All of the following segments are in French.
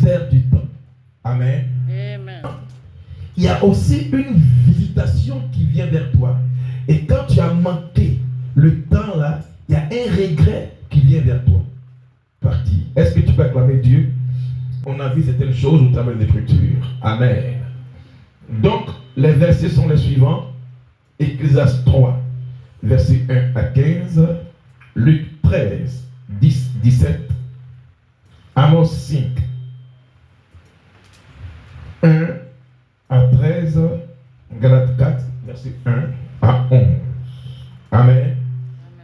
mystère du temps. Amen. Amen. Il y a aussi une visitation qui vient vers toi. Et quand tu as manqué le temps là, il y a un regret qui vient vers toi. Parti. Est-ce que tu peux acclamer Dieu? On a vu certaines choses au travers des Écritures. Amen. Donc, les versets sont les suivants. Ecclésiaste 3, versets 1 à 15. Luc 13, 10, 17. Amos 5, 1 à 13. Galates 4, verset 1 à 11. Amen.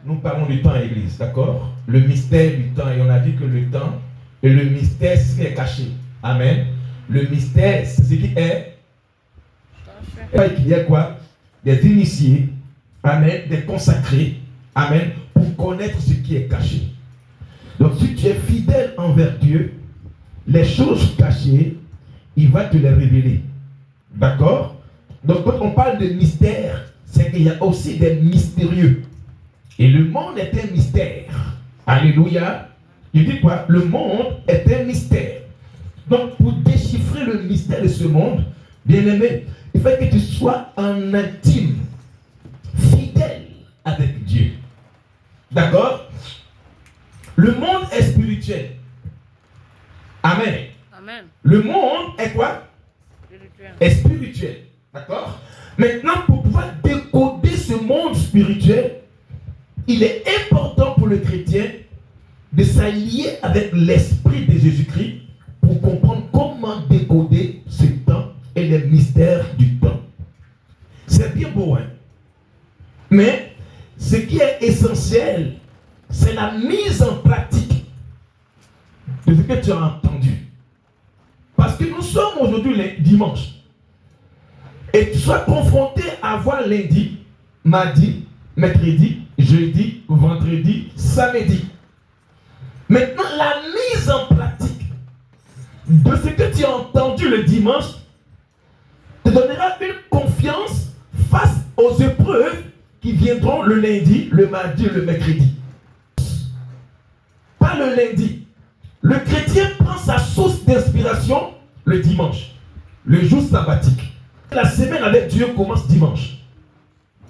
Nous parlons du temps à l'église, d'accord? Le mystère du temps. Et on a dit que le temps et le mystère, c'est ce qui est caché. Amen. Le mystère, c'est ce qui est caché. Il y a quoi? Des initiés, amen, des consacrés, amen, pour connaître ce qui est caché. Donc si tu es fidèle envers Dieu, les choses cachées, il va te les révéler. D'accord? Donc quand on parle de mystère, c'est qu'il y a aussi des mystérieux. Et le monde est un mystère. Alléluia. Il dit quoi? Le monde est un mystère. Donc pour déchiffrer le mystère de ce monde, bien aimé, il faut que tu sois en intime, fidèle avec Dieu. D'accord? Le monde est spirituel. Amen. Amen. Le monde est quoi? Spirituel. Est spirituel. D'accord? Maintenant, pour pouvoir décoder ce monde spirituel, il est important pour le chrétien de s'allier avec l'esprit de Jésus-Christ pour comprendre comment décoder ce temps et les mystères du temps. C'est bien beau, hein? Mais ce qui est essentiel, c'est la mise en pratique de ce que tu as entendu. Parce que nous sommes aujourd'hui le dimanche. Et tu sois confronté à voir lundi, mardi, mercredi, jeudi, vendredi, samedi. Maintenant, la mise en pratique de ce que tu as entendu le dimanche te donnera une confiance face aux épreuves qui viendront le lundi, le mardi et le mercredi. Pas le lundi. Le chrétien prend sa source d'inspiration le dimanche, le jour sabbatique. La semaine avec Dieu commence dimanche.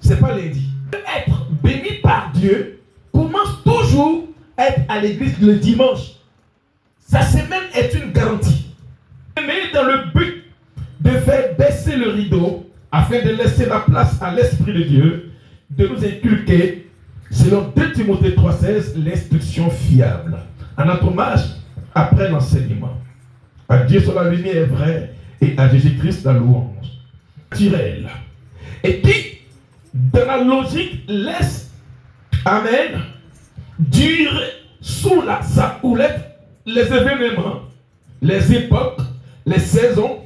C'est pas lundi. Être béni par Dieu commence toujours à être à l'église le dimanche. Sa semaine est une garantie. Mais dans le but de faire baisser le rideau afin de laisser la place à l'Esprit de Dieu, de nous inculquer, selon 2 Timothée 3,16, l'instruction fiable. À notre hommage après l'enseignement. À Dieu sur la lumière vraie et à Jésus-Christ la louange. Naturel. Et qui, dans la logique, laisse, amen, durer sous sa houlette les événements, les époques, les saisons,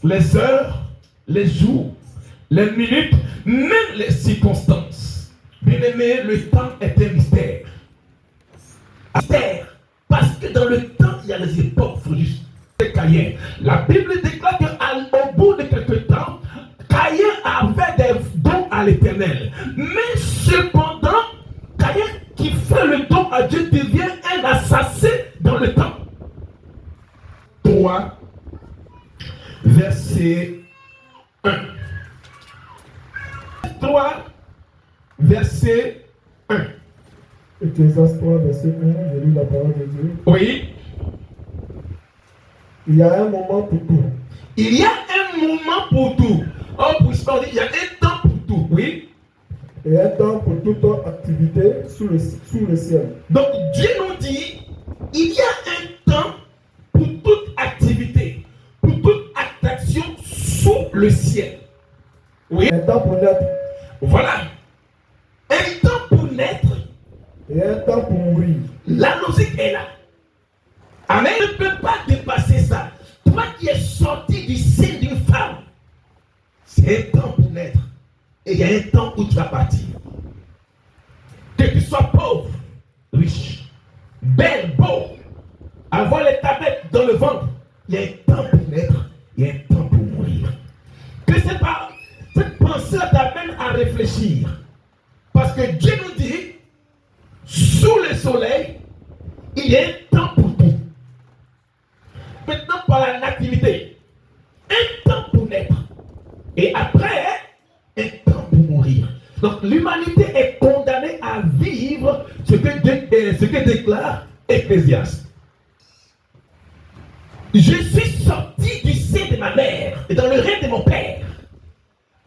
les heures, les jours, les minutes, même les circonstances. Bien aimé, le temps est un mystère. Mystère. Parce que dans le temps, il y a les époques, il faut juste Caïn. La Bible déclare qu'au bout de quelques temps, Caïn avait des dons à l'Éternel. Mais cependant, Caïn qui fait le don à Dieu devient un assassin dans le temps. 3, verset 1. 3, verset 1. Ecclésiaste 3, verset 1, je lis la parole de Dieu. Oui. Il y a un moment pour tout. Il y a un moment pour tout. Oh, puisqu'on dit il y a un temps pour tout, oui. Et un temps pour toute activité sous le ciel. Donc Dieu nous dit, il y a un temps pour toute activité, pour toute action sous le ciel. Oui. Un temps pour naître. Voilà. Un temps pour naître. Et un temps pour mourir. La logique est là. Amen. Tu ne peux pas dépasser ça. Toi qui es sorti du sein d'une femme, c'est un temps pour naître. Et il y a un temps où tu vas partir. Que tu sois pauvre, riche, belle, beau, avoir les tablettes dans le ventre, il y a un temps pour naître, il y a un temps pour mourir. Que c'est pas cette pensée t'amène à réfléchir. Parce que Dieu nous dit, sous le soleil, il y a un temps pour tout. Maintenant, par la nativité. Un temps pour naître. Et après, un temps pour mourir. Donc l'humanité est condamnée à vivre ce que déclare Ecclésiaste. Je suis sorti du sein de ma mère et dans le rein de mon père.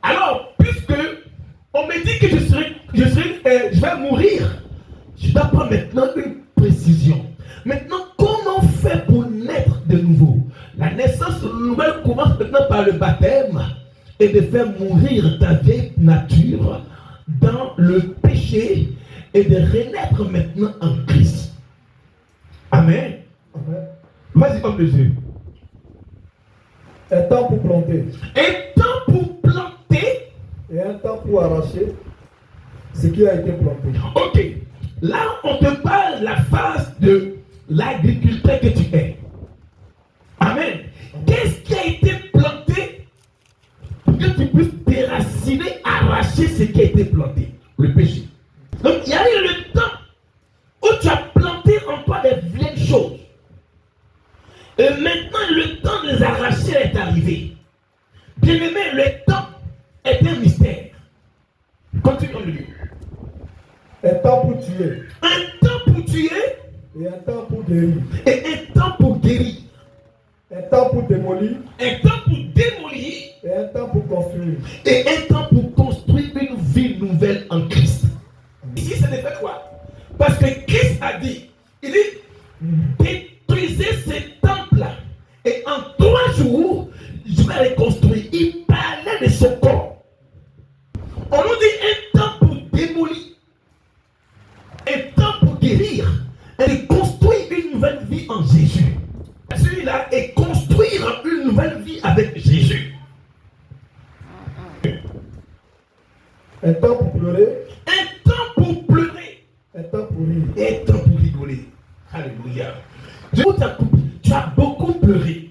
Alors, puisque on me dit que je vais mourir, je dois prendre maintenant une précision. Maintenant, comment on fait pour naître de nouveau? La naissance nouvelle commence maintenant par le baptême et de faire mourir ta vieille nature dans le péché et de renaître maintenant en Christ. Amen. Amen. Vas-y, homme de Dieu. Un temps pour planter Un temps pour planter. et un temps pour arracher ce qui a été planté. Ok. Là, on te parle de la phase de l'agriculteur que tu es. Amen. Qu'est-ce qui a été planté pour que tu puisses déraciner, arracher ce qui a été planté? Le péché. Donc, il y a eu le temps où tu as planté en toi des vieilles choses. Et maintenant, le temps de les arracher est arrivé. Bien aimé, le temps est un mystère. Continuons le lieu. Un temps pour tuer Un temps pour tuer et un temps pour guérir. et un temps pour guérir. Un temps pour démolir Un temps pour démolir et un temps pour construire. et un temps pour construire une vie nouvelle en Christ. Ici, ce n'est pas quoi? Parce que Christ a dit, il dit, détruisez ces temples-là et en 3 jours, je vais les construire. Il parlait de son corps. On nous dit un temps pour démolir, un temps pour guérir et de construire une nouvelle vie en Jésus. Celui-là est construire une nouvelle vie avec Jésus. Un temps pour pleurer, Un temps pour pleurer un temps pour rire. et un temps pour rigoler. Alléluia. Tu as beaucoup pleuré.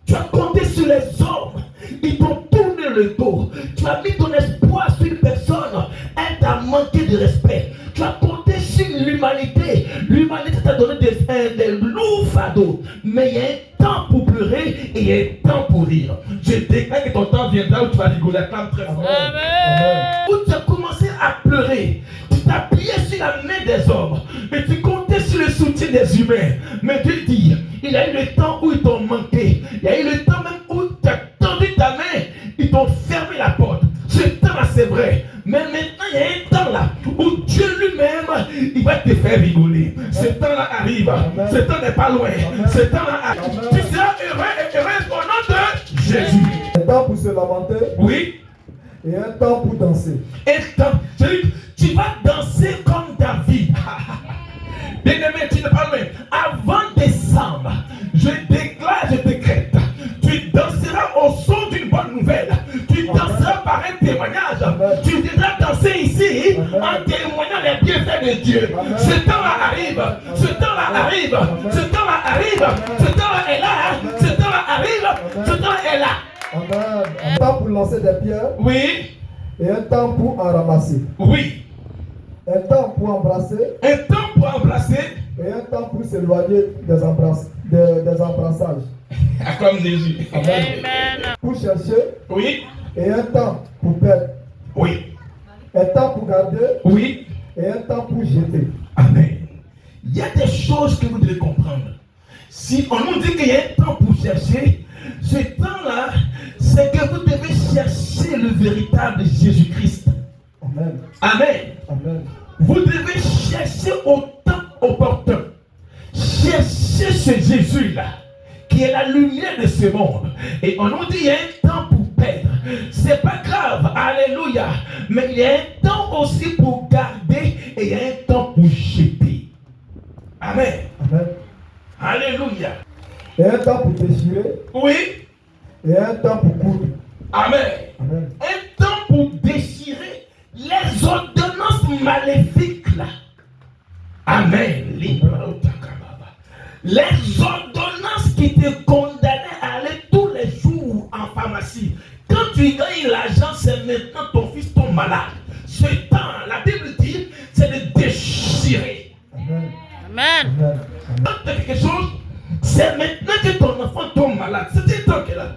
Tu as compté sur les hommes. Ils t'ont tourné le dos. Tu as mis ton espoir sur une personne. Elle t'a manqué de respect. Tu as compté sur l'humanité. L'humanité t'a donné des lourds fardeaux. Mais il y a un temps pour pleurer et il y a un temps pour rire. Je déclare que ton temps viendra où tu vas rigoler. Acclame très fort. Amen. Où tu as commencé à pleurer, tu t'appuyais sur la main des hommes, mais tu comptais sur le soutien des humains. Mais Dieu dit, il y a eu le temps où ils t'ont manqué, il y a eu le temps même où tu as tendu ta main, ils t'ont fermé la porte. Ce temps-là, c'est vrai. Mais maintenant, il y a un temps là où Dieu lui-même, il va te faire rigoler. Ce temps-là arrive. Amen. Ce temps n'est pas loin. Amen. Ce temps-là arrive. Amen. Tu seras heureux et heureux au nom de Jésus. Un temps pour se lamenter Oui. et un temps pour danser. Et tu vas danser comme David. Bien aimé, tu n'es pas loin. Avant décembre, je déclare, je décrète. Tu danseras au son d'une bonne nouvelle. Tu danseras par un témoignage. Amen. Tu devras danser ici Amen. en témoignant les bienfaits de Dieu. Amen. Ce temps-là arrive. Ce temps-là arrive. Amen. Ce temps-là arrive. Amen. Ce temps-là est là. Amen. Ce temps-là arrive. Amen. Ce temps-là est là. Amen. Un temps pour lancer des pierres Oui. et un temps pour en ramasser. Oui. Un temps pour embrasser Un temps pour embrasser. et un temps pour s'éloigner des embrassages. Comme Jésus. Amen. Pour chercher Oui. et un temps pour perdre. Oui. Un temps pour garder Oui. et un temps pour jeter. Amen. Il y a des choses que vous devez comprendre. Si on nous dit qu'il y a un temps pour chercher, ce temps-là, c'est que vous devez chercher le véritable Jésus-Christ. Amen. Amen. Amen. Vous devez chercher au temps opportun. Cherchez ce Jésus-là, qui est la lumière de ce monde. Et on nous dit qu'il y a un temps pour perdre. C'est pas grave, alléluia. Mais il y a un temps aussi pour garder et il y a un temps pour jeter. Amen. Amen. Alléluia. Et un temps pour déchirer Oui. et un temps pour coudre. Amen. Amen. Un temps pour déchirer les ordonnances maléfiques là. Amen. Les ordonnances qui te condamnaient à aller tous les jours en pharmacie. Quand tu gagnes l'argent, c'est maintenant ton fils tombe malade. Ce temps, la Bible dit, c'est de déchirer. Amen. Amen. Amen. Quand tu as quelque chose, c'est maintenant que ton enfant tombe malade. malade. C'était un temps qu'elle a.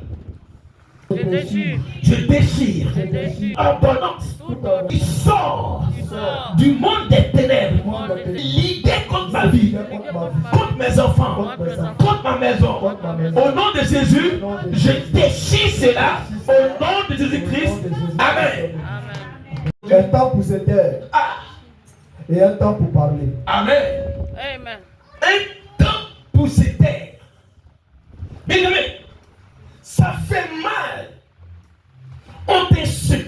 Je déchire. Je déchire. Je déchire. Ordonnance Toute ordonnance qui sort qui sort du monde des ténèbres. Du monde des ténèbres. L'idée contre ma vie, contre mes enfants, contre ma maison. Au nom de Jésus, je déchire cela. Au nom de Jésus-Christ. Amen. Amen. Un temps pour se taire Ah, et un temps pour parler. Amen. Amen. Un temps pour se taire. Bien aimé, ça fait mal. On t'insulte.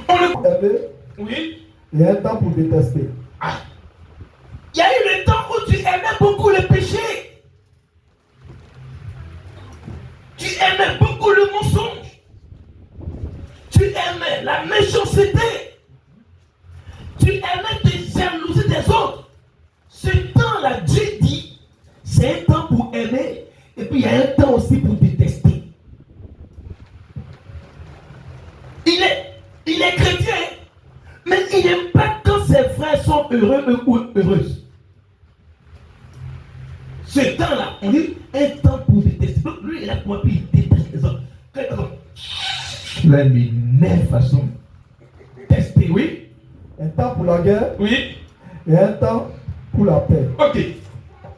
On le... Aimer Oui. et un temps pour détester. Ah. Il y a eu le temps où tu aimais beaucoup le péché. Tu aimais beaucoup le mensonge. Tu aimais la méchanceté. Tu aimais te jalouser des autres. Ce temps-là, Dieu dit, c'est un temps pour aimer et puis il y a un temps aussi pour détester. Il est chrétien, mais il n'aime pas quand ses frères sont heureux ou heureuses. Ce temps-là, on dit un temps pour détester. Donc lui, il a compris, il déteste les autres. Là, il m'énerve façon. Tester, oui. Un temps pour la guerre Oui. et un temps pour la paix. Ok.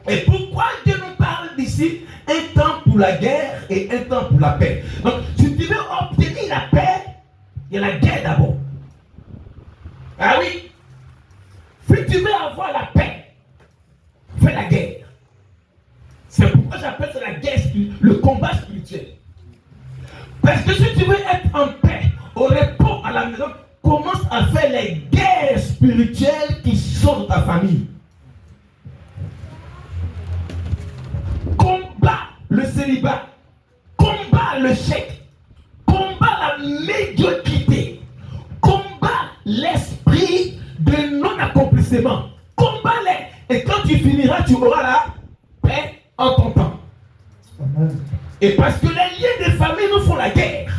Et pourquoi Dieu nous parle d'ici un temps pour la guerre et un temps pour la paix? Donc, si tu veux obtenir la paix, il y a la guerre d'abord. Ah oui. Si tu veux avoir la paix, fais la guerre. C'est pourquoi j'appelle ça la guerre, le combat spirituel. Parce que si tu veux être en paix, au repos à la maison, commence à faire les guerres spirituelles qui sont dans ta famille. Combat le célibat, combat le chèque, combat la médiocrité, combat l'esprit de non-accomplissement, combat-les. Et quand tu finiras, tu auras la paix en ton temps. Amen. Et parce que les liens de famille nous font la guerre.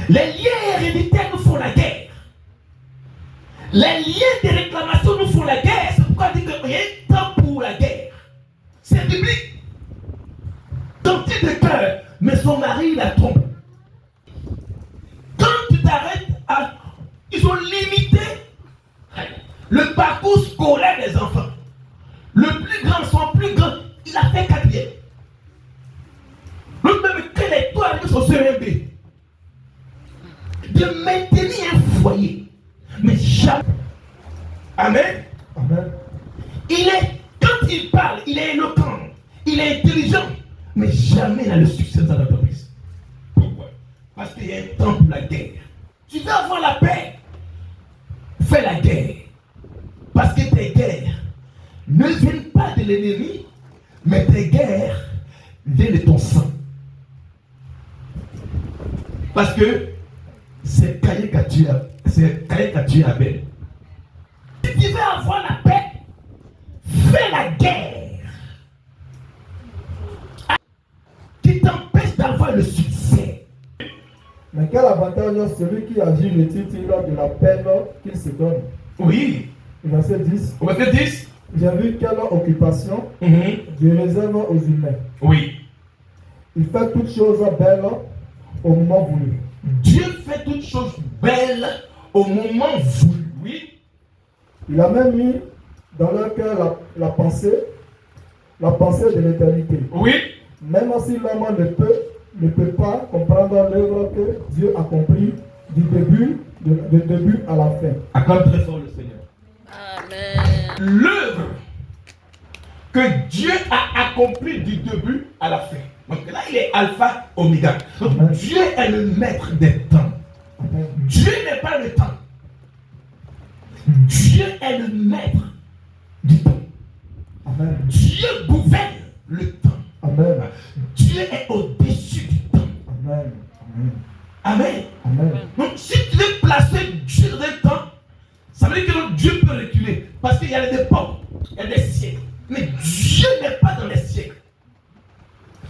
Les liens héréditaires nous font la guerre. Les liens de réclamation nous font la guerre. C'est pourquoi on dit qu'il y a un temps pour la guerre. C'est biblique. Tenter de cœur, mais son mari la trompe. Quand tu t'arrêtes à... Ils ont limité le parcours scolaire des enfants. Le plus grand, son plus grand, il a fait 4e. L'autre même, quel est toi avec son CMB? De maintenir un foyer. Mais jamais. Amen. Amen. Quand il parle, il est éloquent, il est intelligent, mais jamais il a le succès dans l'entreprise. Pourquoi? Parce qu'il y a un temps pour la guerre. Tu veux avoir la paix, fais la guerre. Parce que tes guerres ne viennent pas de l'ennemi, mais tes guerres viennent de ton sang. Parce que c'est Caïn qu'a tué Abel. Si tu veux avoir la paix, fais la guerre qui t'empêche d'avoir le succès. Mais quel avantage a celui qui agit le titre de la peine qu'il se donne? Oui. Verset 10. Au verset 10. J'ai vu quelle occupation Dieu réserve aux humains. Oui. Il fait toutes choses belles au moment voulu. Dieu fait toutes choses belles au moment voulu. Oui. Il a même mis dans leur cœur la pensée de l'éternité. Oui. Même si l'homme ne peut pas comprendre l'œuvre que Dieu accomplit du début à la fin. Acclame très fort le Seigneur. Amen. L'œuvre que Dieu a accomplie du début à la fin. Donc là, il est alpha, oméga. Donc Amen. Dieu est le maître des temps. Amen. Dieu n'est pas le temps. Dieu est le maître du temps. Amen. Dieu gouverne le temps. Amen. Dieu est au-dessus du temps. Amen. Amen. Amen. Donc si tu veux placer Dieu dans un temps, ça veut dire que Dieu peut reculer. Parce qu'il y a des époques, il y a des siècles. Mais Dieu n'est pas dans les siècles.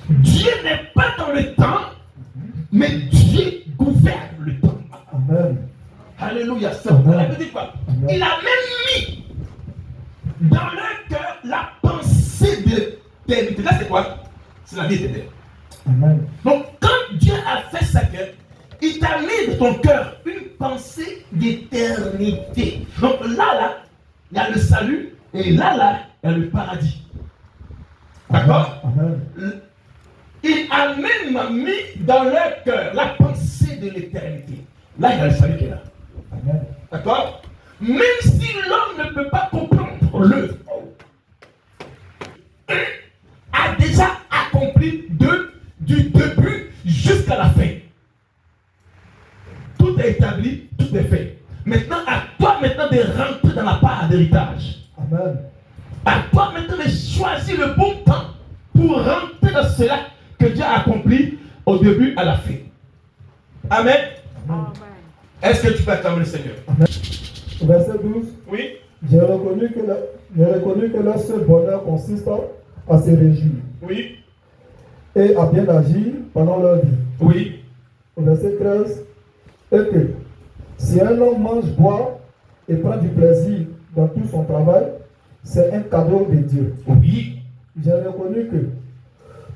Dieu n'est pas dans le temps, mais Dieu gouverne le temps. Amen. Alléluia. Ça veut dire quoi? Amen. Il a même mis dans leur cœur la pensée de l'éternité. Là, c'est quoi? C'est la vie éternelle. Amen. Donc, quand Dieu a fait ça, il t'a mis dans ton cœur une pensée d'éternité. Donc là, il y a le salut, et là, il y a le paradis. D'accord? Amen. Il a même mis dans leur cœur la pensée de l'éternité. Là, il y a le salut qui est là. Amen. D'accord? Même si l'homme ne peut pas comprendre l'œuvre, a déjà accompli du début jusqu'à la fin. Tout est établi, tout est fait. Maintenant, à toi maintenant de rentrer dans la part d'héritage. Amen. À toi maintenant de choisir le bon temps pour rentrer dans cela que Dieu a accompli au début à la fin. Amen. Amen. Est-ce que tu peux acclamer le Seigneur? Amen. Verset 12. Oui. J'ai reconnu que leur seul bonheur consiste à se réjouir Oui. et à bien agir pendant leur vie. Oui. Verset 13. Et que si un homme mange, boit et prend du plaisir dans tout son travail, c'est un cadeau de Dieu. Oui. J'ai reconnu que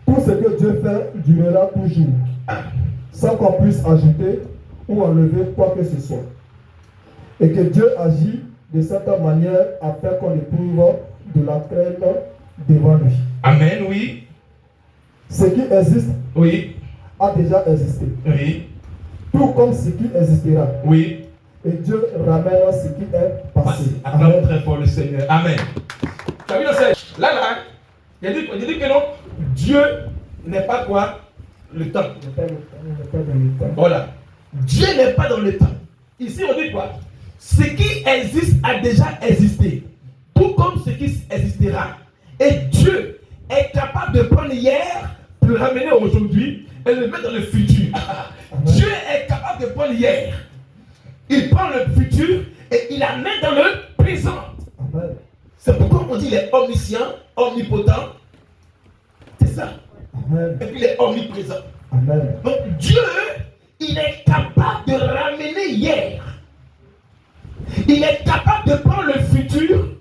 tout ce que Dieu fait durera toujours, sans qu'on puisse ajouter ou enlever quoi que ce soit. Et que Dieu agit de cette manière afin qu'on éprouve de la crainte devant lui. Amen, oui. Ce qui existe Oui. a déjà existé, Oui. tout comme ce qui existera. Oui. Et Dieu ramène ce qui est passé. Acclame Amen. très fort le Seigneur. Amen. Tu as vu le Seigneur? Là, il dit que non, Dieu n'est pas quoi? Le temps. Il n'est pas dans le temps. Voilà. Dieu n'est pas dans le temps. Ici, on dit quoi? Ce qui existe a déjà existé, tout comme ce qui existera. Et Dieu est capable de prendre hier, pour le ramener aujourd'hui et le mettre dans le futur. Dieu est capable de prendre hier. Il prend le futur et il la met dans le présent. Amen. C'est pourquoi on dit il est omniscient, omnipotent. C'est ça. Amen. Et puis il est omniprésent. Amen. Donc Dieu, il est capable de ramener hier. Il est capable de prendre le futur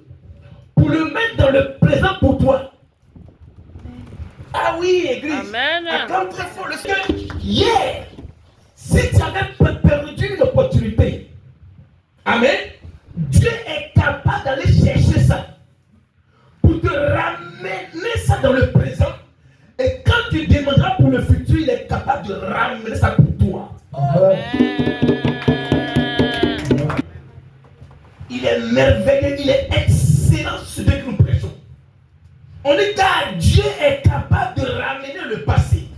pour le mettre dans le présent pour toi. Ah oui, Église. Amen. Acclame très fort le Seigneur. Hier, si tu avais perdu l'opportunité, amen, Dieu est capable d'aller chercher ça pour te ramener ça dans le présent. Et quand tu demanderas pour le futur, il est capable de ramener ça pour toi. Amen. Il est merveilleux, il est excellent ce que nous prêchons. On dit car Dieu est capable de ramener le passé.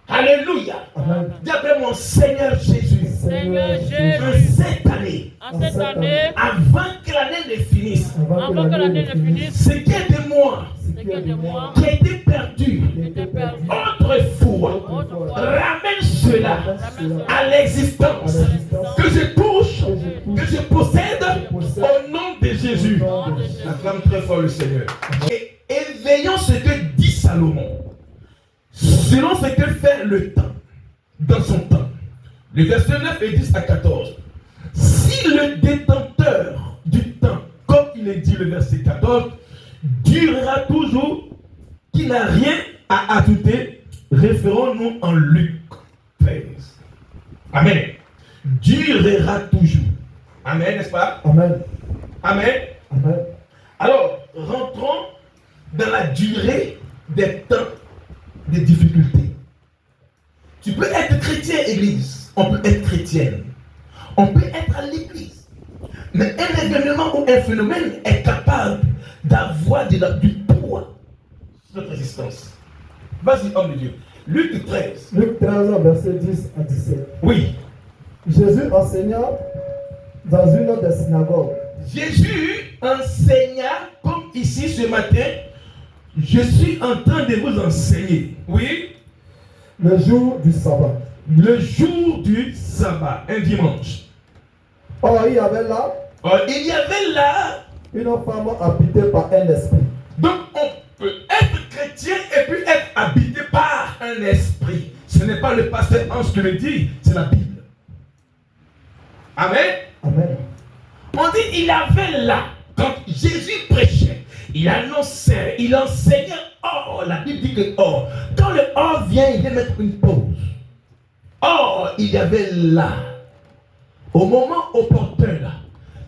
Alléluia. Amen. Dis après mon Seigneur Jésus. Seigneur En Jésus, cette année, en cette année, avant que l'année ne finisse, avant que l'année ne finisse, ce qui est de moi, ce qui est de moi, qui a été perdu était perdu. autrefois, ramène cela à l'existence, que je touche, que je possède au nom de Jésus. Acclame très fort le Seigneur. Et éveillons ce que dit Salomon, selon ce que fait le temps, dans son temps. Le verset 9 et 10 à 14. Si le détenteur du temps, comme il est dit le verset 14, durera toujours, qui n'a rien à ajouter, référons-nous en Luc 13. Amen. Durera toujours. Amen, n'est-ce pas? Amen. Amen. Amen. Alors, rentrons dans la durée des temps des difficultés. Tu peux être chrétien, église. On peut être chrétienne. On peut être à l'église. Mais un événement ou un phénomène est capable d'avoir du poids sur notre existence. Vas-y, homme de Dieu. Luc 13. Luc 13, verset 10 à 17. Oui. Jésus enseigna dans une des synagogues. Jésus enseigna comme ici ce matin. Je suis en train de vous enseigner. Oui. Le jour du sabbat. Le jour du sabbat, un dimanche. Or, il y avait là Il y avait là, une femme habitée par un esprit. donc on peut être chrétien et puis être habité par un esprit. Ce n'est pas le pasteur Ange qui le dit, c'est la Bible. Amen. Amen. On dit il y avait là, quand Jésus prêchait, il annonçait, il enseignait or. La Bible dit que or. Quand le or vient, il vient mettre une pause. Or, il y avait là, au moment opportun, là,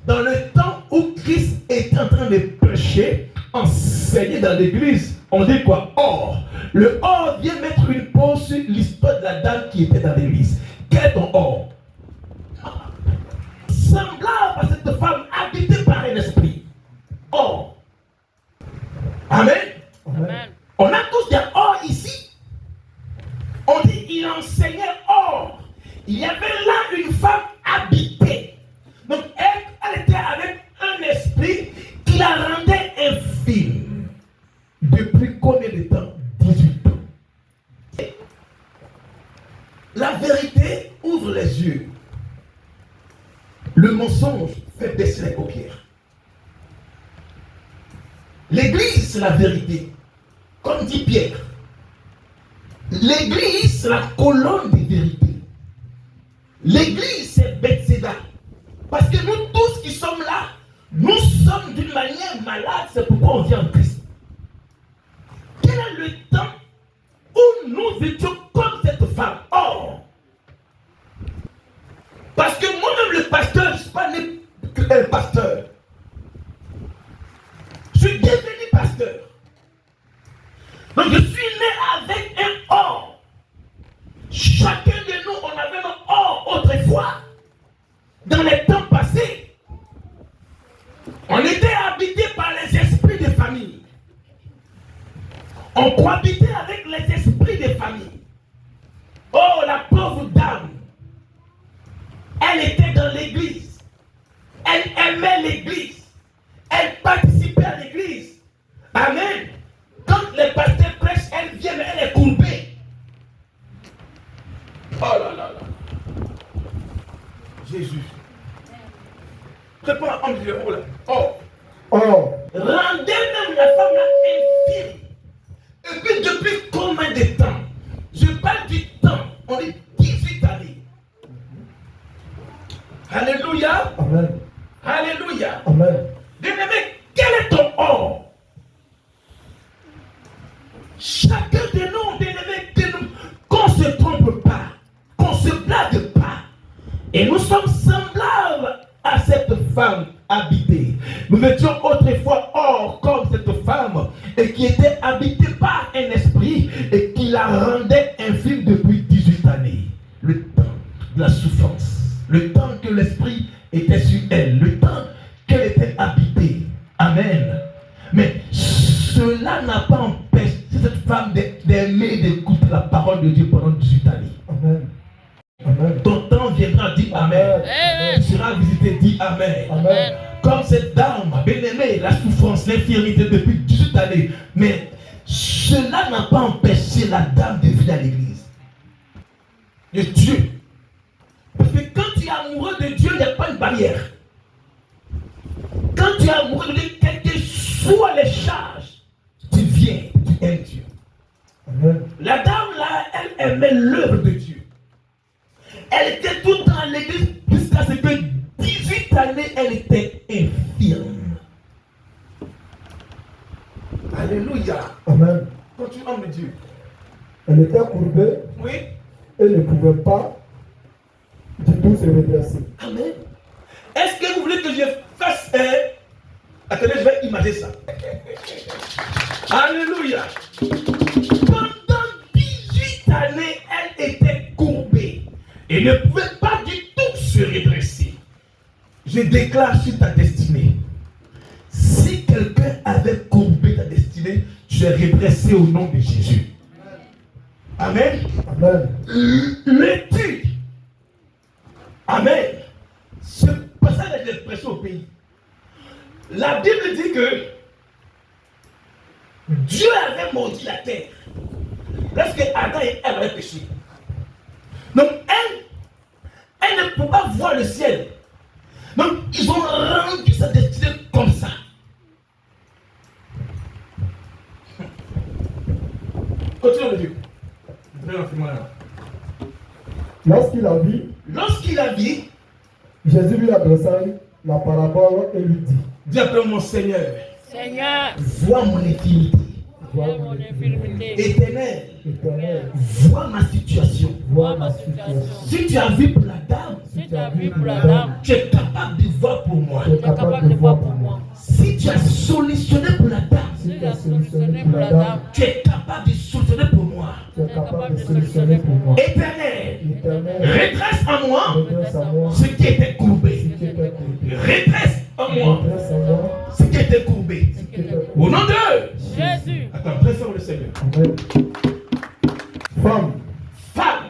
dans le temps où Christ était en train de prêcher, enseigner dans l'église, on dit quoi? Or. Le or vient mettre une pause sur l'histoire de la dame qui était dans l'église. Quel est ton or? Semblable à cette femme habitée par un esprit. Or. Amen. Amen. On a tous des or ici. On dit il enseignait or. Il y avait là une femme habitée. Donc elle était avec un esprit qui la rendait infime. Depuis combien de temps? 18 ans. La vérité ouvre les yeux. Le mensonge fait baisser les paupières. L'église, c'est la vérité. Comme dit Pierre. L'église, c'est la colonne des vérités. L'église, c'est Bethséda. Parce que nous tous qui sommes là, nous sommes d'une manière malade, c'est pourquoi on vient en Christ. Quel est le temps où nous étions comme cette femme? Or, parce que moi-même le pasteur, je ne suis pas né un pasteur. Je suis devenu pasteur. Donc je suis né avec un or. Chacun de nous, on avait un or autrefois. Dans les temps passés, on était habité par les esprits des familles. On cohabitait avec les esprits des familles. Oh, la pauvre dame. Elle était dans l'église. Elle aimait l'église. Elle participait à l'église. Amen. Quand les pasteurs prêchent, elle vient, mais elle est courbée. Oh là là là. Jésus. Prépare un Dieu. Oh là. Oh. Or, Rendez même la femme là infime. Et puis depuis combien de temps? Je parle du temps. On est 18 années. Alléluia. Amen. Alléluia. Amen. Bien-aimé, quel est ton or? Chacun de nous, bien-aimé, qu'on ne se trompe pas, qu'on ne se blague pas. Et nous sommes semblables à cette femme habitée. Nous étions autrefois or comme cette femme et qui était habitée par un esprit et qui la rendait infime depuis 18 années. Le temps de la souffrance, le temps que l'esprit était sur elle, le temps qu'elle était habitée. Amen. Mais cela n'a pas empêché cette femme d'aimer et d'écouter la parole de Dieu pendant 18 années. Amen. Amen. Ton temps viendra, dis Amen. Amen. Tu seras visité, dis Amen. Amen. Comme cette dame, bien-aimée, la souffrance, l'infirmité depuis 18 années. Mais cela n'a pas empêché la dame de venir à l'église. De Dieu. Parce que quand tu es amoureux de Dieu, il n'y a pas une barrière. Quand tu es amoureux de Dieu, quelles que soient les charges, tu viens, tu aimes Dieu. Amen. La dame là, elle aimait l'œuvre de Dieu. Elle était tout le temps à l'église jusqu'à ce que 18 années, elle était infirme. Alléluia. Amen. Quand tu aimes Dieu. Elle était courbée Oui. et ne pouvait pas du tout se redresser. Amen. Est-ce que vous voulez que je fasse Attendez, je vais imaginer ça. Alléluia. Pendant 18 années, elle était courbée et ne pouvait pas du tout se redresser. Je déclare sur ta destinée. Si quelqu'un avait courbé ta destinée, tu es redressé au nom de Jésus. Amen. Amen. L'étude. Amen. Ce passage est expression au pays. La Bible dit que Dieu avait maudit la terre lorsque Adam et Ève avaient péché. Donc elle ne pouvait pas voir le ciel. Donc ils ont rendu sa destinée comme ça. Continuons le Dieu. Lorsqu'il la vit, Jésus lui adressa la parabole et lui dit, dis après mon Seigneur, Seigneur, vois mon infimité. vois mon infirmité. Éternel, Éternel, vois ma situation. vois ma situation. Si tu as vu pour la dame, Si tu as vu pour la dame, tu es capable de voir pour moi. tu es capable de voir pour moi. Si tu as solutionné pour la dame, Si tu as solutionné pour la dame, tu es capable de solutionner pour moi. Tu es capable de solutionner pour moi. Éternel, Éternel, redresse en moi redresse à moi ce qui était courbé. ce qui était courbé. Redresse en moi Redresse à moi ce qui était courbé. ce qui était courbé. Au nom de Jésus, Attends, très fort le Seigneur. Amen. Femme, Femme,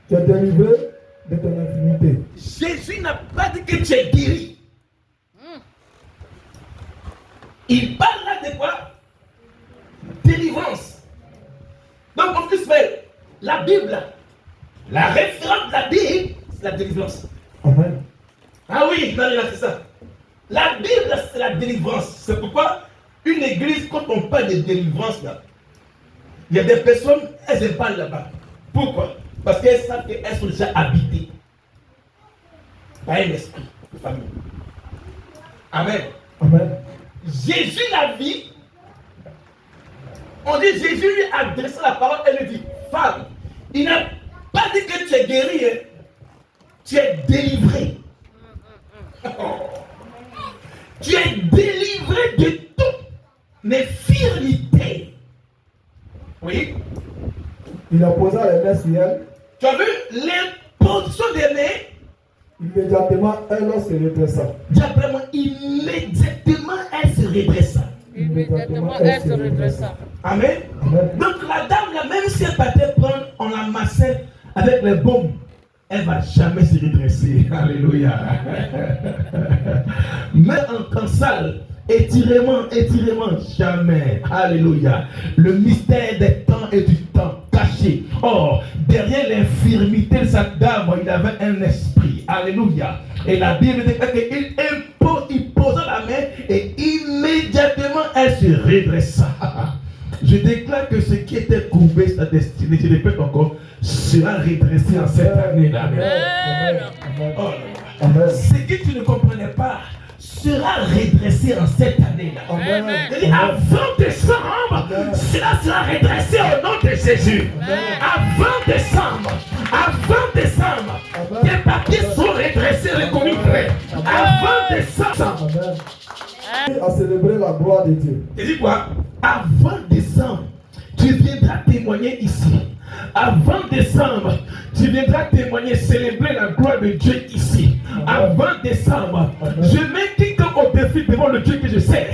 tu es délivrée de ton infimité. Jésus n'a pas dit que tu es guéri. Il parle là de quoi? Délivrance. Donc en plus, la Bible, la référence de la Bible, c'est la délivrance. Amen. Ah oui, non, c'est ça. La Bible, c'est la délivrance. C'est pourquoi une église, quand on parle de délivrance, là, il y a des personnes, elles n'aiment pas là-bas. Pourquoi? Parce qu'elles savent qu'elles sont déjà habitées par un esprit de famille. Amen. Amen. Jésus la vit. On dit Jésus lui a adressé la parole et lui dit, femme, il n'a pas dit que tu es guéri, hein. Tu es délivré. Tu es délivré de toute infirmité. Oui. Il a posé les mains sur elle. Tu as vu l'imposition des mains? Immédiatement, elle se redressa. Dis après moi, immédiatement elle se redressa. immédiatement elle se redressa. Amen. Amen. Donc la dame là, même si elle partait prendre, on la massait avec les bombes, elle ne va jamais se redresser. Alléluia. Mais en cancer, étirement, jamais. Alléluia. Le mystère des temps et du temps caché. Or, derrière l'infirmité de cette dame, il avait un esprit. Alléluia. Et la Bible dit qu'il posa la main et immédiatement elle se redressa. Je déclare que ce qui était courbé, sa destinée, je répète encore, sera redressé en cette année-là. Amen. Oh, Amen. ce que tu ne comprenais pas sera redressé en cette année-là. Amen. Et avant décembre, cela sera redressé au nom de Jésus. Avant décembre, Amen. tes papiers sont redressés, reconnus vrais. Avant décembre. Amen. À célébrer la gloire de Dieu. Tu dis quoi? Avant décembre, tu viendras témoigner ici. Avant décembre, tu viendras témoigner, célébrer la gloire de Dieu ici. Avant décembre, je mets quiconque au défi devant le Dieu que je sais.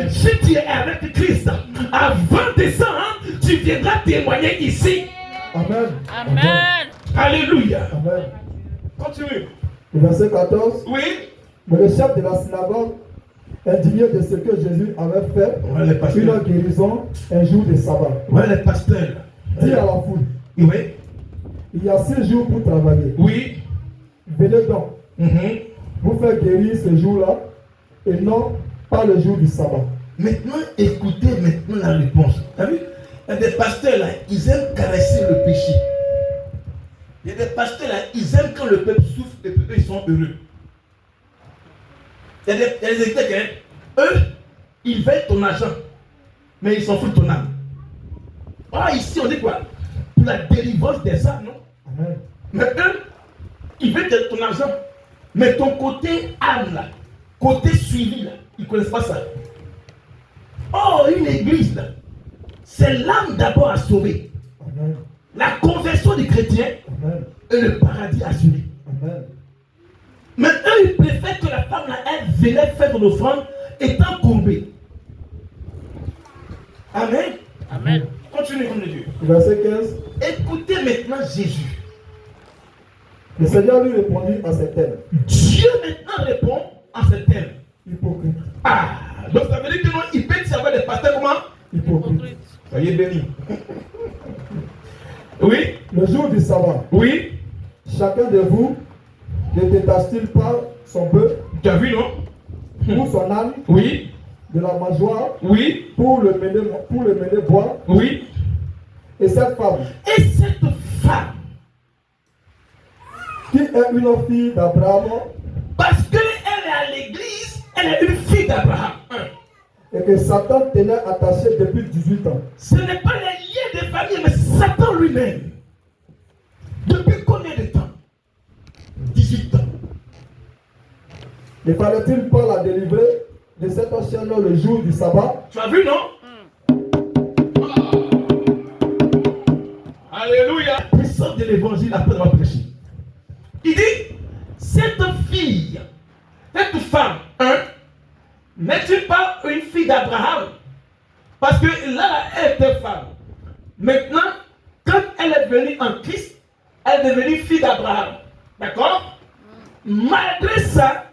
Si tu es avec Christ, avant décembre, tu viendras témoigner ici. Amen. Amen. Alléluia. Amen. Continue. Le verset 14. Oui. Mais le chef de la synagogue, indigné de ce que Jésus avait fait, Ouais, les pasteurs. une guérison un jour de sabbat, Ouais, les pasteurs. dit à la foule, Oui. il y a 6 jours pour travailler. Oui. Venez donc, vous faire guérir ce jour-là, et non pas le jour du sabbat. Maintenant, écoutez maintenant la réponse. Tu as vu? Il y a des pasteurs là, ils aiment caresser le péché. Il y a des pasteurs là, ils aiment quand le peuple souffre et puis eux, ils sont heureux. Il y a des églises, eux, ils veulent ton argent, mais ils s'en foutent de ton âme. Ah, ici, on dit quoi? Pour la délivrance des âmes, non? Amen. Mais eux, ils veulent ton argent, mais ton côté âme là, côté suivi là, ils ne connaissent pas ça. Oh, une église là, c'est l'âme d'abord à sauver. Amen. La conversion du chrétien Amen. et le paradis assuré. Amen. Maintenant, ils préfèrent que la femme là, elle venait faire ton offrande étant courbée. Amen. Amen. Continue, comme de Dieu. Verset 15. Écoutez maintenant Jésus. Le Seigneur lui répondit à ces thèmes. Dieu maintenant répond à ce thème. Hypocrite. Ah, donc ça veut dire que non, il peut servir des pasteurs comment? Hypocrite. Soyez bénis. Oui, Le jour du sabbat, oui, chacun de vous ne détache-t-il pas son bœuf tu as vu, non? ou son âne Oui, de la mangeoire oui, pour le mener boire? oui. Et cette femme, Et cette femme, qui est une fille d'Abraham, parce qu'elle est à l'église, elle est une fille d'Abraham. et que Satan tenait attaché depuis 18 ans. Ce n'est pas les liens de famille, mais Satan lui-même. Depuis combien de temps? 18 ans. Ne fallait-il pas la délivrer de cette chaîne le jour du sabbat? Tu as vu, non? Alléluia. La puissance de l'évangile après avoir prêché. Il dit, cette fille, cette femme, hein, n'est-il pas une fille d'Abraham? Parce que là, elle était femme. Maintenant, quand elle est venue en Christ, elle est devenue fille d'Abraham. D'accord? Malgré ça,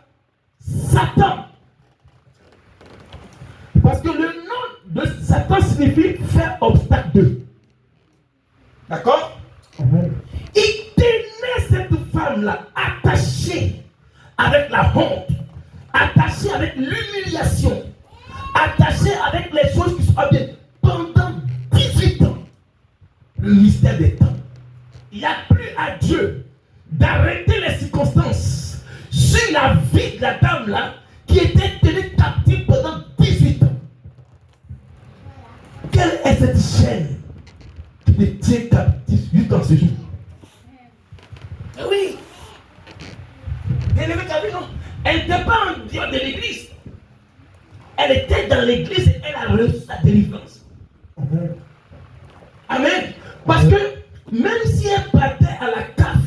Satan. Parce que le nom de Satan signifie faire obstacle d'eux. D'accord? Amen. Il tenait cette femme-là attachée avec la honte, attachée avec l'humiliation, attachée avec les choses qui sont bien pendant 18 ans. Le mystère des temps. Il n'y a plus à Dieu d'arrêter les circonstances sur la vie de la dame-là qui était tenue captive pendant 18 ans. Quelle est cette chaîne qui te tient captif 8 ans ce jour? Oui. Bien-aimé, tu as vu, non? Elle n'était pas en dehors de l'église. Elle était dans l'église et elle a reçu sa délivrance. Amen. Amen. Parce que même si elle partait à la CAF,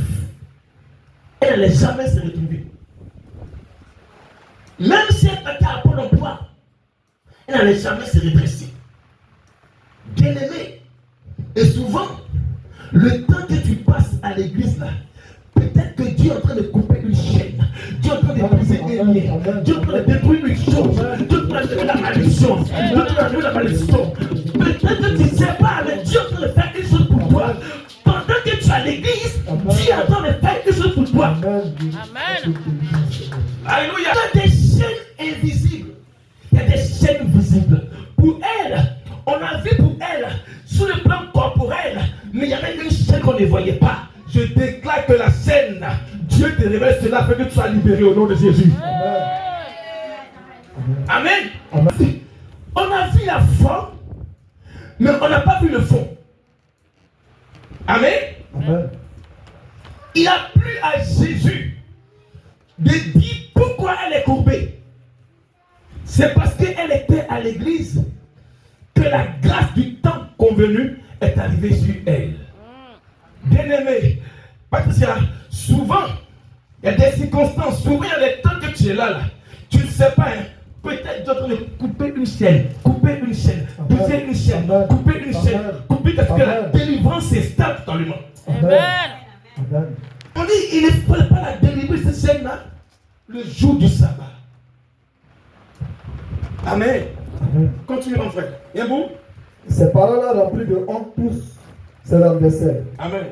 elle n'allait jamais se retrouver. Même si elle partait à Pôle emploi, elle n'allait jamais se redresser. Bien-aimé, et souvent, le temps que tu passes à l'église là, peut-être que Dieu est en train de couper une chaîne, Dieu est en train de briser un lien, Dieu est en train de détruire une chose, Dieu est en train de détruire la malédiction, Dieu est en train de détruire la malédiction. Peut-être que tu ne sais pas, mais Dieu est en train de faire quelque chose pour toi. Pendant que tu es à l'église, Dieu est en train de faire quelque chose pour toi. Amen. Alléluia. Il y a des chaînes invisibles, il y a des chaînes visibles. Pour elle, on a vu pour elle, sur le plan corporel, mais il y avait une chaîne qu'on ne voyait pas. Je déclare que la chaîne, Dieu te révèle cela afin que tu sois libéré au nom de Jésus. Amen. Amen. On a vu la forme, mais on n'a pas vu le fond. Amen. Amen. Il a plu à Jésus de dire pourquoi elle est courbée. C'est parce qu'elle était à l'église que la grâce du temps convenu est arrivée sur elle. Bien-aimé, Patricia, souvent, il y a des circonstances, souvent il y a des temps que tu es là. Tu ne sais pas, hein, peut-être tu es en train de couper une chaîne, briser une chaîne, Amen. couper une chaîne, Amen. couper parce que la Amen. délivrance s'installe totalement. Amen. Amen. On dit, il ne fallait pas la délivrer cette chaîne-là le jour du sabbat. Amen. Amen. Continue mon frère. Bien beau? Ces paroles-là remplies de honte tous ses adversaires. Amen.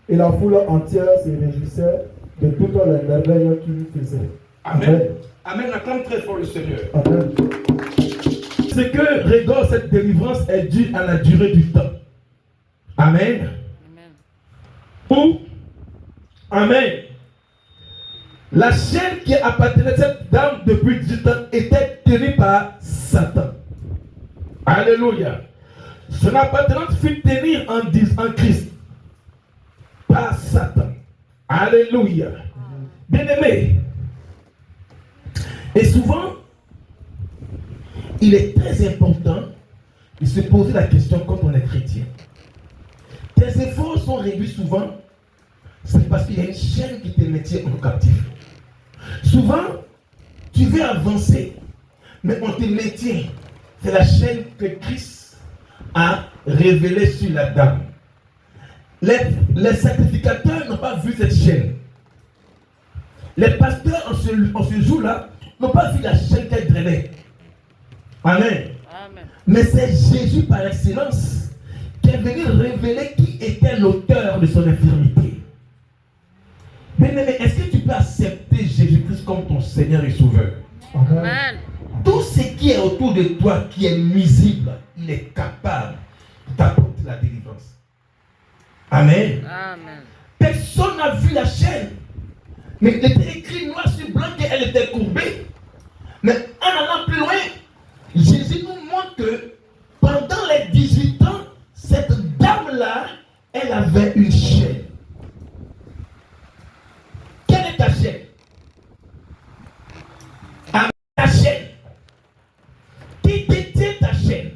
Et la foule entière se réjouissait de toutes les merveilles qu'il faisait. Amen. Amen. Acclame très fort le Seigneur. Amen. Ce que régole cette délivrance est dû à la durée du temps. Amen. Amen. Ou, Amen. La chaîne qui appartenait à cette dame depuis 18 ans était tenue par Satan. Alléluia. Son appartenance fut tenue en Christ par Satan. Alléluia. Bien-aimé. Et souvent, il est très important de se poser la question quand on est chrétien. Tes efforts sont réduits souvent, c'est parce qu'il y a une chaîne qui te maintient en captif. Souvent, tu veux avancer, mais on te maintient. C'est la chaîne que Christ a révélée sur la dame. Les sacrificateurs n'ont pas vu cette chaîne. Les pasteurs en ce jour-là n'ont pas vu la chaîne qu'elle drainait. Amen. Amen. Mais c'est Jésus par excellence qui est venu révéler qui était l'auteur de son infirmité. Bien-aimé, est-ce que tu peux accepter Jésus-Christ comme ton Seigneur et Sauveur? Amen. Tout ce qui est autour de toi, qui est nuisible, il est capable d'apporter la délivrance. Amen. Amen. Personne n'a vu la chaîne. Mais il était écrit noir sur blanc qu'elle était courbée. Mais en allant plus loin, Jésus nous Cette dame-là, elle avait une chaîne. Quelle est ta chaîne? Amen. Ta chaîne. Qui détient ta chaîne?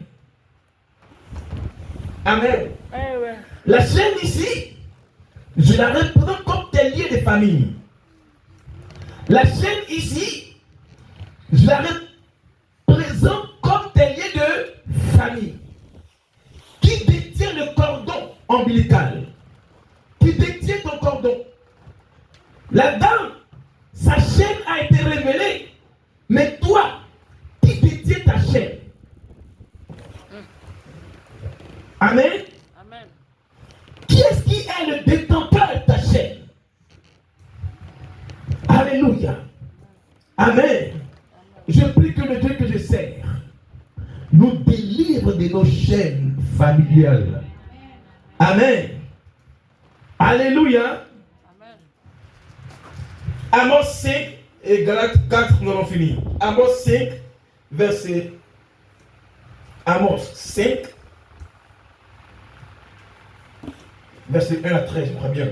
Amen. Eh ouais. La chaîne ici, je la représente comme tes liens de famille. La chaîne ici, je la représente comme tes liens de famille. Qui détient le cordon ombilical? Qui détient ton cordon? La dame, sa chaîne a été révélée. Mais toi, qui détient ta chaîne? Amen. Amen. Qui est-ce qui est le détenteur de ta chaîne? Alléluia. Amen. Je prie que le Dieu que je sers nous délivre de nos chaînes familiales. Amen. Alléluia. Amen. Amos 5 et Galates 4, nous avons fini. Amos 5, verset. Amos 5, verset 1 à 13, j'aimerais bien.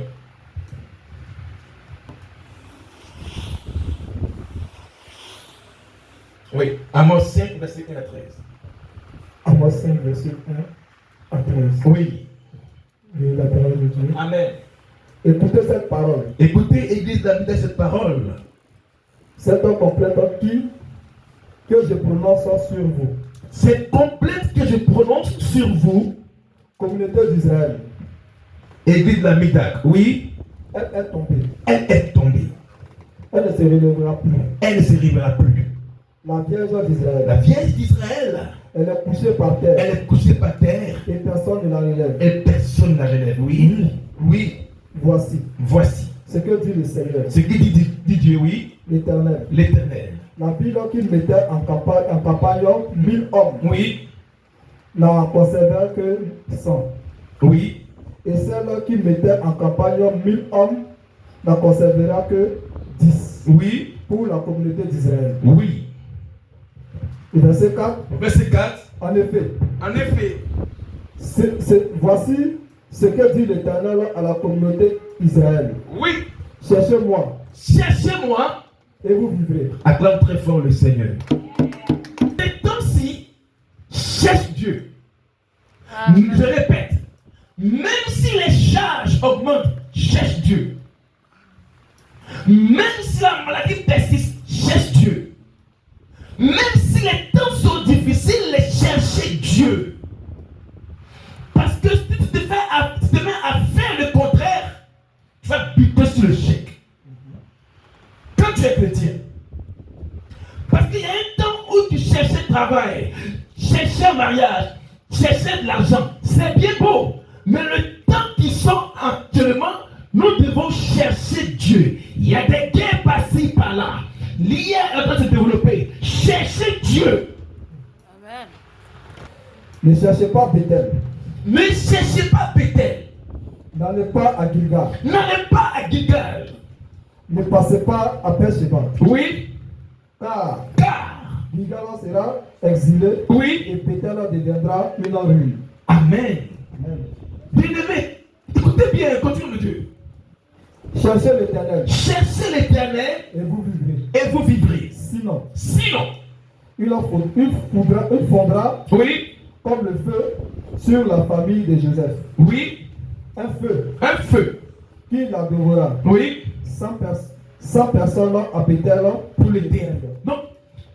Oui, Amos 5, verset 1 à 13. Amos 5, verset 1 à 13. Oui. Et la parole de Dieu. Amen. Écoutez cette parole. Écoutez, Église d'Amida, cette parole. C'est un complète que je prononce sur vous. Cette complète que je prononce sur vous, Communauté d'Israël. Église d'Amida, oui, Elle est tombée. elle est tombée. Elle ne se relèvera plus. Elle ne se révélera plus. La Vierge d'Israël. La Vierge d'Israël, Elle est couchée par terre. elle est couchée par terre Et personne ne la relève. et personne ne la relève. Oui, oui, Voici voici ce que dit le Seigneur, ce qui dit Dieu, oui, l'Éternel. l'Éternel. La ville qu'il mettait en campagne 1000 hommes Oui, n'en conservait que 100. oui, Et celle qui mettait en campagne 1000 hommes n'en conservera que 10 oui, pour la communauté d'Israël. oui. Et verset 4, Verset 4. en effet, En effet, voici ce que dit l'Éternel à la communauté Israël. oui, Cherchez-moi cherchez-moi. et vous vivrez. Acclame très fort le Seigneur. Ces temps-ci, cherche Dieu. Amen. Je répète, même si les charges augmentent, cherche Dieu. Même si la maladie persiste, cherche Dieu. Même si les temps sont difficiles, cherchez Dieu. Parce que si tu te mets à faire le contraire, tu vas buter sur le chèque. Quand tu es chrétien. Parce qu'il y a un temps où tu cherchais travail, cherchais un mariage, cherchais de l'argent. C'est bien beau. Mais le temps qui sont actuellement, nous devons chercher Dieu. Il y a des guerres par-ci, par-là. L'IA est en train de se développer. Cherchez Dieu. Amen. Ne cherchez pas Bethel. Ne cherchez pas Bethel. N'allez pas à Gilgal. N'allez pas à Gilgal. Ne passez pas à Beersheba. Oui. Car Car. Gilgal sera exilé Oui. et Bethel deviendra une ruine. Amen. Amen. Bien-aimés, écoutez bien, continue de Dieu. Cherchez l'Éternel Cherchez l'Éternel et vous vivrez. et vous vivrez. Sinon, Sinon, il fondra oui, comme le feu sur la famille de Joseph. oui, Un feu, qui la dévora. oui, 100 personnes à Bethel pour l'éternel. Donc,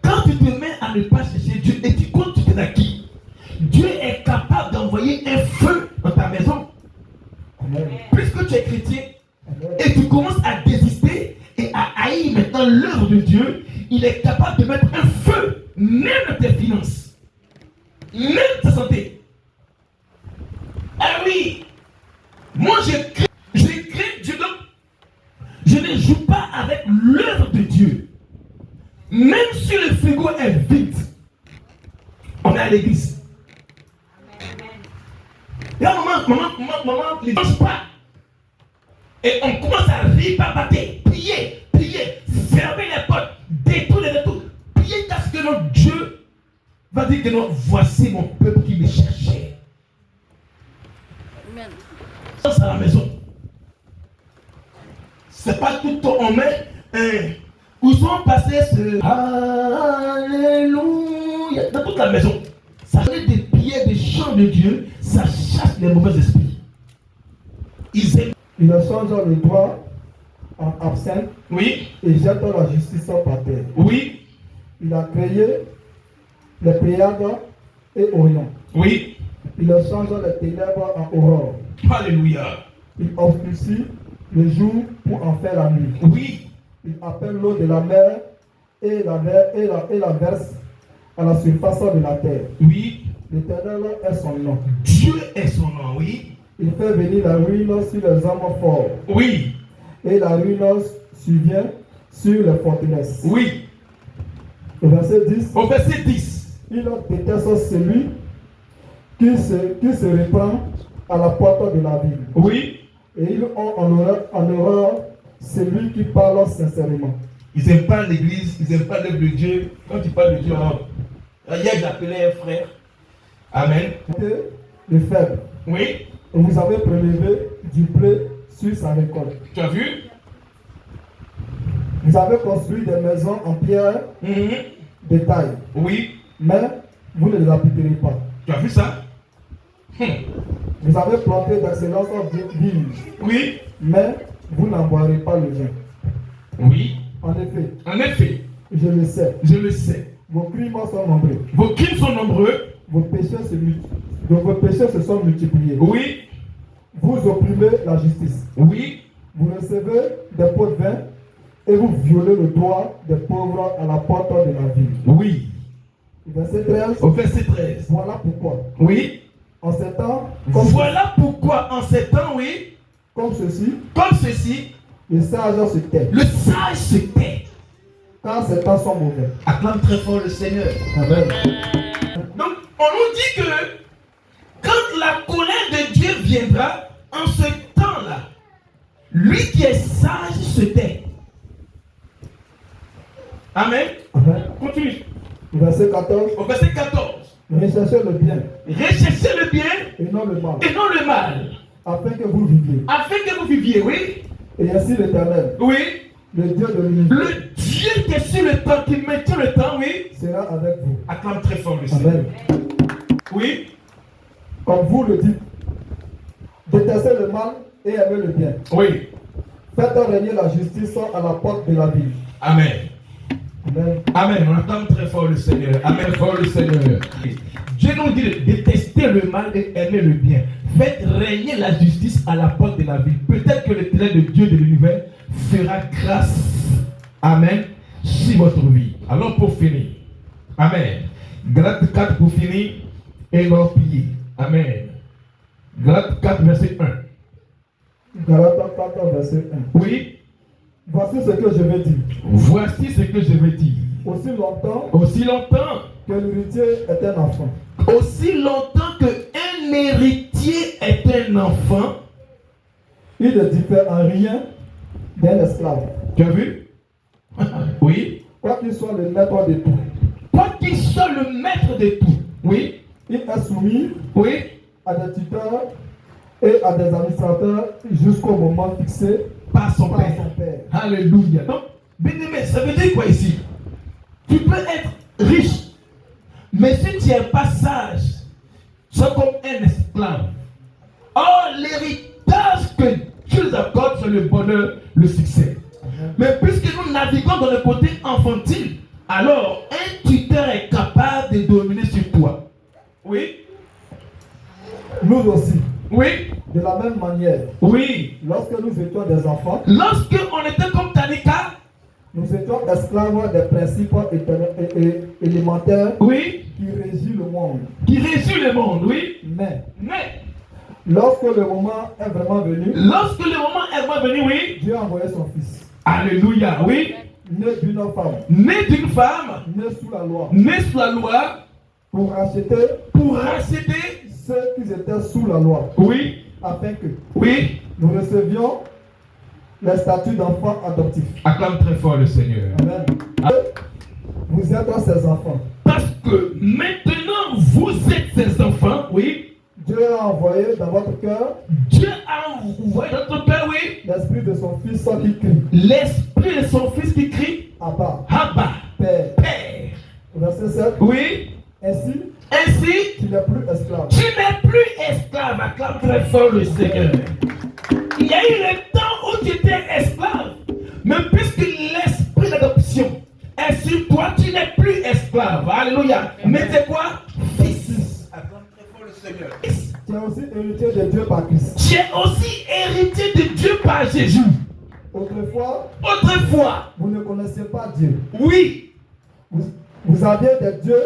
quand tu te mets à ne pas chercher Dieu et tu comptes sur tes acquis, Dieu est capable d'envoyer un feu dans ta maison. Amen. Puisque tu es chrétien Amen. et tu commences à désister et à haïr maintenant l'œuvre de Dieu, il est capable de mettre un feu, même dans tes finances, même ta santé. Ah oui, moi je crains Dieu, donc je ne joue pas avec l'œuvre de Dieu. Même si le frigo est vide, on est à l'église. Et là, maman, ne mange pas. Et on commence à ripabater, prier, fermer les portes, détruire les détours, prier parce que notre Dieu va dire que non, voici mon peuple qui me cherchait. à la maison. C'est pas tout on met. Où sont passés ce Alléluia dans toute la maison. Ça fait des prières, des chants de Dieu, ça chasse les mauvais esprits. Ils aiment. Il change le doigt en absinthe Oui, et jette la justice par terre. oui, Il a créé les Pléiades et Orion. oui. Il change les ténèbres en aurore. Alléluia. Il obscurcit le jour pour en faire la nuit. Oui, Il appelle l'eau de la mer et la verse à la surface de la terre. oui. L'Éternel est son nom. Dieu est son nom, oui. Il fait venir la ruine sur les hommes forts Oui, et la ruine survient sur les forteresses. oui. Au verset 10, Au verset 10. il déteste celui qui se reprend à la porte de la ville. Oui. Et il en horreur celui qui parle sincèrement. Ils n'aiment pas l'église, ils n'aiment pas l'œuvre de Dieu. Quand tu parles de Dieu, hier j'appelais un frère. Amen. Le faible. Oui, Vous avez prélevé du blé sur sa récolte. tu as vu? Vous avez construit des maisons en pierre de taille, Oui, mais vous ne les habiterez pas. tu as vu ça? Vous avez planté d'excellentes vignes, Oui, mais vous n'en boirez pas le vin. oui. En effet, En effet, je le sais, je le sais. vos crimes sont nombreux, Vos crimes sont nombreux. vos péchés se sont multipliés. Oui, Vous opprimez la justice, oui, vous recevez des pots de vin et vous violez le droit des pauvres à la porte de la ville. oui. Verset 13, Au verset 13. voilà pourquoi. Oui. En ces temps, Voilà pourquoi en ces temps, oui, comme ceci, comme ceci, les sages se taisent, le sage se tait. car ces temps sont mauvais. Acclame très fort le Seigneur. Amen. Donc, on nous dit que quand la colère de Dieu viendra, en ce temps-là, lui qui est sage se tait. Amen. Amen. Continue. Verset 14, Au verset 14. recherchez le bien Recherchez le bien et non le mal, et non le mal, afin que vous viviez. afin que vous viviez, oui. Et ainsi l'Éternel, Oui. le Dieu de l'univers, Le Dieu qui est sur le temps, qui maintient le temps, oui. sera avec vous. Acclame très fort le Seigneur. Amen. Oui. Comme vous le dites, détestez le mal et aimez le bien. Oui. Faites régner la justice à la porte de la ville. Amen. Amen. Amen. On acclame très fort le Seigneur. Amen. Fort le Seigneur. Dieu nous dit de détester le mal et aimer le bien. Faites régner la justice à la porte de la ville. Peut-être que l'Éternel de Dieu de l'univers fera grâce. Amen. Sur votre vie. Alors pour finir. Amen. Galates 4 pour finir. Et l'empire. Amen. Galates 4 verset 1. Galates 4, verset 1. Oui. Voici ce que je vais dire. Voici ce que je veux dire. Aussi longtemps que l'héritier est un enfant, qu'un héritier est un enfant, il ne diffère en rien d'un esclave. tu as vu? Oui. Quoi qu'il soit le maître de tout, Quoi qu'il soit le maître de tout. Oui. il est soumis Oui. à des tuteurs et à des administrateurs jusqu'au moment fixé Par son par père. son père. Alléluia. Donc, bien-aimé, ça veut dire quoi ici? Tu peux être riche, mais si tu n'es pas sage, tu es comme un esclave. Or, l'héritage que Dieu nous accorde, c'est le bonheur, le succès. Mais puisque nous naviguons dans le côté infantile, alors un tuteur est capable de dominer sur toi. Oui? Nous aussi, Oui? de la même manière, Oui. lorsque nous étions des enfants, Lorsque on était comme Tanika, nous étions esclaves des principes élémentaires oui, qui régissent le monde. qui résume le monde, oui. Mais Mais lorsque le moment est vraiment venu, lorsque le moment est revenu, oui. Dieu a envoyé son fils, Alléluia, oui. né d'une femme, Né d'une femme, né sous la loi, né sous la loi, pour racheter pour racheter, ceux qui étaient sous la loi, oui, afin que oui. nous recevions les statuts d'enfants adoptifs. Acclame très fort le Seigneur. Amen. Vous êtes ses enfants. Parce que maintenant vous êtes ses enfants, oui. Dieu a envoyé dans votre cœur Dieu a envoyé dans ton cœur, oui, l'esprit de son Fils qui crie. l'esprit de son fils qui crie Abba, Abba, Père. Père. Verset 7. Oui, Ainsi, ainsi, tu n'es plus esclave. tu n'es plus esclave. Acclame très fort le Seigneur. Il y a eu le temps où tu étais esclave, mais puisque l'esprit d'adoption est sur toi, tu n'es plus esclave. Alléluia. Mais c'est quoi? Fils. Acclame très fort le Seigneur. Fils. Tu es aussi héritier de Dieu par Christ. Tu es aussi héritier de Dieu par Jésus. Autrefois, vous ne connaissiez pas Dieu. oui, Vous aviez des dieux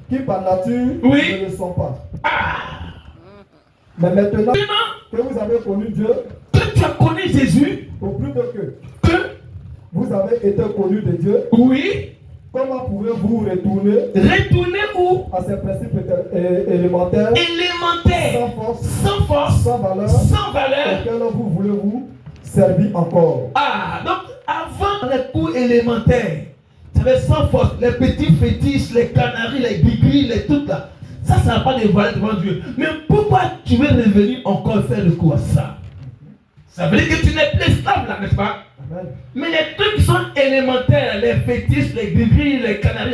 qui par nature Oui. ne le sont pas. ah, Mais maintenant maintenant que vous avez connu Dieu, que tu as connu Jésus, ou plutôt que que, vous avez été connu de Dieu, oui, comment pouvez-vous retourner retourner où? à ces principes élémentaires, Élémentaire, sans force, sans valeur, sans valeur. auxquels vous voulez vous servir encore? Ah, donc avant les cours élémentaires, tu avais sans force, les petits fétiches, les canaris, les gris-gris, les trucs là. Ça n'a pas de valeur devant Dieu. Mais pourquoi tu veux revenir encore faire le coup à ça? Ça veut dire que tu n'es plus esclave là, n'est-ce pas? Amen. Mais les trucs qui sont élémentaires, les fétiches, les gris-gris, les canaris,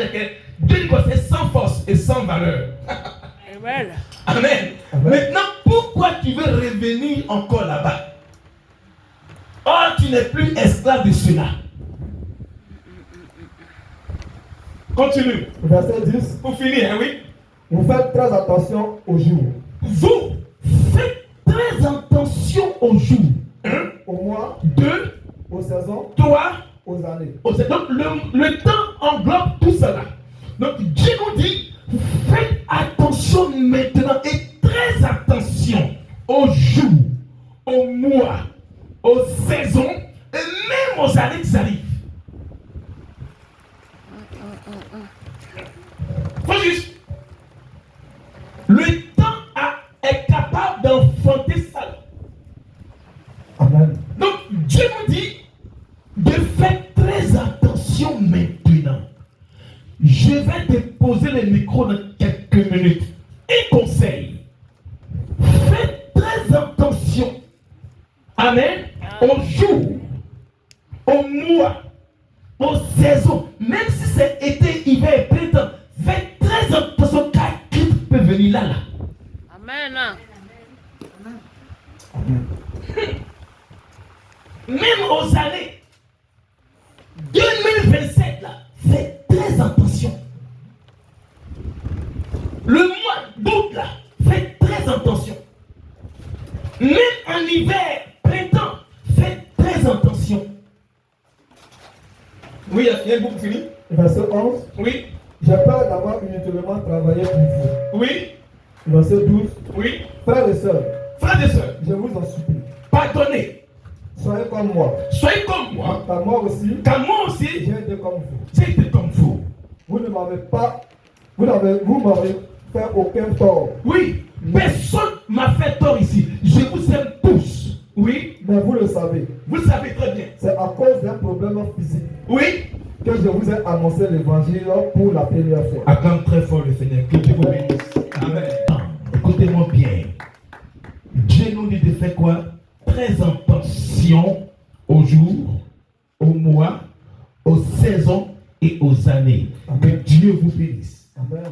Dieu dit que c'est sans force et sans valeur. Amen. Amen. Amen. Maintenant, pourquoi tu veux revenir encore là-bas? Oh, tu n'es plus esclave de cela. Continue. Verset 10. Pour finir, hein, oui. Vous faites très attention aux jours, Vous faites très attention aux jours. 1, aux mois, 2, aux saisons, 3. aux années. Donc le temps englobe tout cela. Donc Dieu nous dit, faites attention maintenant et très attention aux jours, aux mois, aux saisons et même aux années qui arrivent. Faut juste. Le temps est capable d'enfanter ça. Amen. Donc Dieu nous dit de faire très attention maintenant. Je vais te poser le micro dans quelques minutes. Un conseil. Faites très attention. Amen. Aux jours, aux mois, aux saisons. Même si c'est été, hiver et printemps. Faites très attention car Christ peut venir là. Amen. Même aux années 2027 là, faites très attention. Le mois d'août là, faites très attention. Même en hiver, printemps, faites très attention. Oui, il y a un bout pour finir. Verset 11. Oui, J'ai peur d'avoir inutilement travaillé pour vous. oui, Verset 12. oui. Frères et sœurs, Frères et sœurs, je vous en supplie, pardonnez. soyez comme moi, Soyez comme moi, car moi aussi, car moi aussi, j'ai été comme vous. j'ai été comme vous. Vous m'avez fait aucun tort. Oui, personne m'a fait tort ici. Je vous aime tous. Oui, Mais vous le savez, vous le savez très bien. c'est à cause d'un problème physique Oui, que je vous ai annoncé l'évangile pour la première fois. acclame très fort le Seigneur. Que Dieu vous bénisse. Amen. Écoutez-moi bien. Dieu nous dit de faire quoi? Très attention aux jours, aux mois, aux saisons et aux années. Que Dieu vous bénisse. Amen.